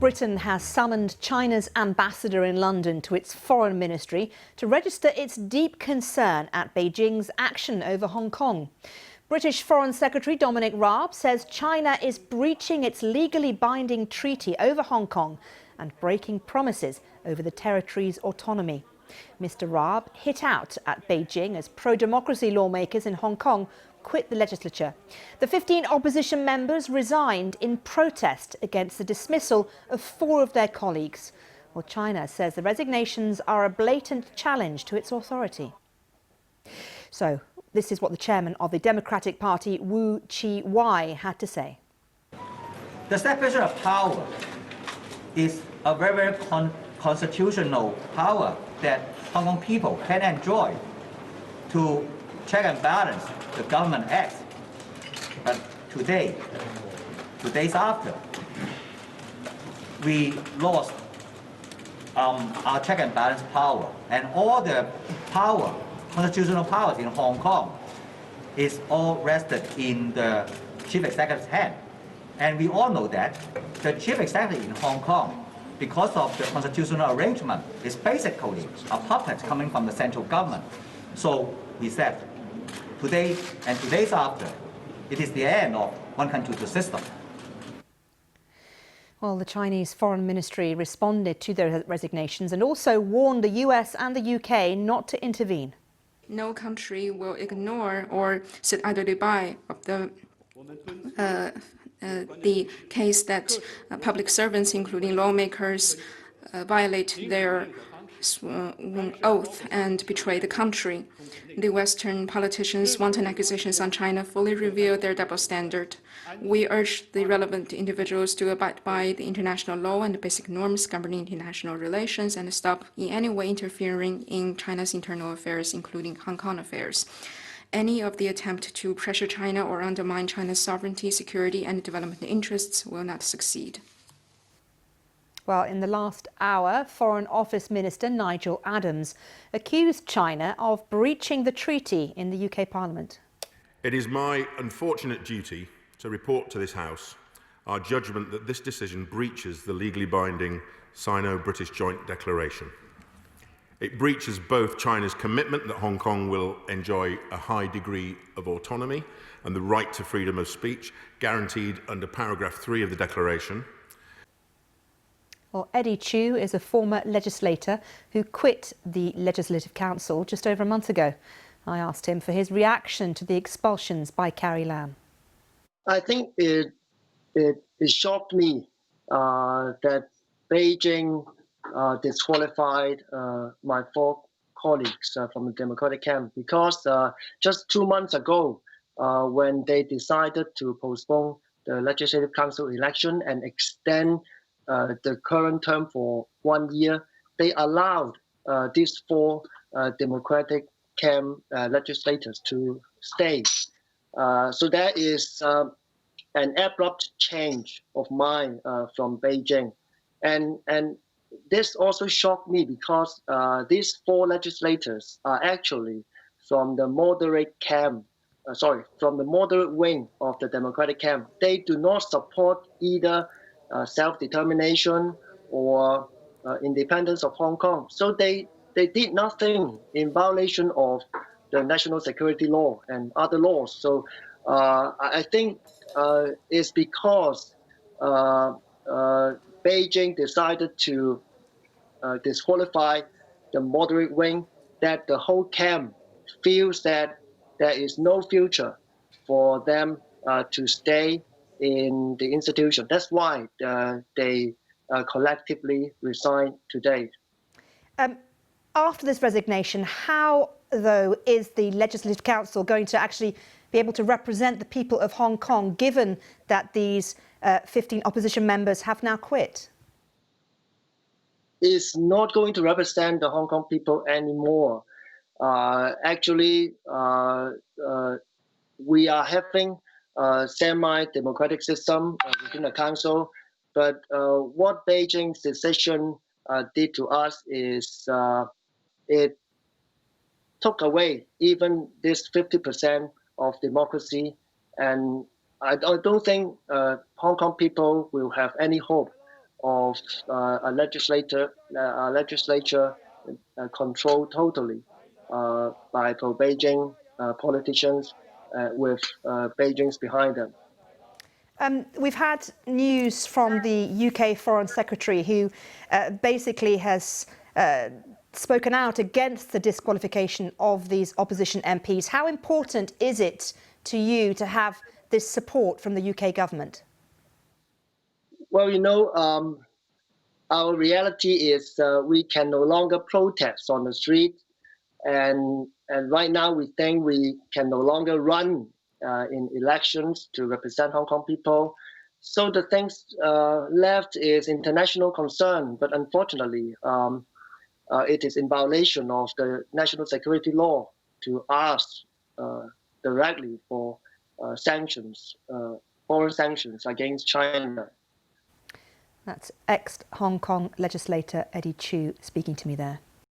Britain has summoned China's ambassador in London to its foreign ministry to register its deep concern at Beijing's action over Hong Kong. British Foreign Secretary Dominic Raab says China is breaching its legally binding treaty over Hong Kong and breaking promises over the territory's autonomy. Mr. Raab hit out at Beijing as pro-democracy lawmakers in Hong Kong quit the legislature. The 15 opposition members resigned in protest against the dismissal of 4 of their colleagues. Well, China says the resignations are a blatant challenge to its authority. So, this is what the chairman of the Democratic Party, Chi Wai, had to say. The separation of power is a very constitutional power that Hong Kong people can enjoy to check and balance the government acts. But today, 2 days after, we lost our check and balance power, and all the power, constitutional powers in Hong Kong is all rested in the chief executive's hand. And we all know that the chief executive in Hong Kong, because of the constitutional arrangement, is basically a puppet coming from the central government. So we said, today and 2 days after, it is the end of one country, two system. Well, the Chinese Foreign Ministry responded to their resignations and also warned the US and the UK not to intervene. No country will ignore or sit idly by of the case that public servants, including lawmakers, violate their oath and betray the country. The Western politicians' wanton accusations on China fully reveal their double standard. We urge the relevant individuals to abide by the international law and the basic norms governing international relations and stop in any way interfering in China's internal affairs, including Hong Kong affairs. Any of the attempt to pressure China or undermine China's sovereignty, security, and development interests will not succeed. Well, in the last hour, Foreign Office Minister Nigel Adams accused China of breaching the treaty in the UK Parliament. It is my unfortunate duty to report to this House our judgment that this decision breaches the legally binding Sino-British Joint Declaration. It breaches both China's commitment that Hong Kong will enjoy a high degree of autonomy and the right to freedom of speech guaranteed under paragraph 3 of the Declaration. Well, Eddie Chu is a former legislator who quit the Legislative Council just over a month ago. I asked him for his reaction to the expulsions by Carrie Lam. I think it shocked me that Beijing disqualified my 4 colleagues from the Democratic camp because just 2 months ago, when they decided to postpone the Legislative Council election and extend the current term for 1 year, they allowed these 4 Democratic camp legislators to stay. So there is an abrupt change of mind from Beijing. And this also shocked me because these 4 legislators are actually from the moderate camp, from the moderate wing of the Democratic camp. They do not support either self-determination or independence of Hong Kong. So they did nothing in violation of the national security law and other laws. So I think it's because Beijing decided to disqualify the moderate wing that the whole camp feels that there is no future for them to stay in the institution. That's why they collectively resigned today. After this resignation, how, though, is the Legislative Council going to actually be able to represent the people of Hong Kong, given that these 15 opposition members have now quit? It's not going to represent the Hong Kong people anymore. Actually, we are having a semi-democratic system within the council, but what Beijing's decision did to us is it took away even this 50% of democracy, and I don't think Hong Kong people will have any hope of a legislature controlled totally by pro-Beijing politicians with Beijing's behind them. We've had news from the UK Foreign Secretary who basically has spoken out against the disqualification of these opposition MPs. How important is it to you to have this support from the UK government? Well, our reality is we can no longer protest on the street, and right now we think we can no longer run in elections to represent Hong Kong people. So the things left is international concern, but unfortunately, it is in violation of the national security law to ask directly for sanctions, foreign sanctions against China. That's ex-Hong Kong legislator Eddie Chu speaking to me there.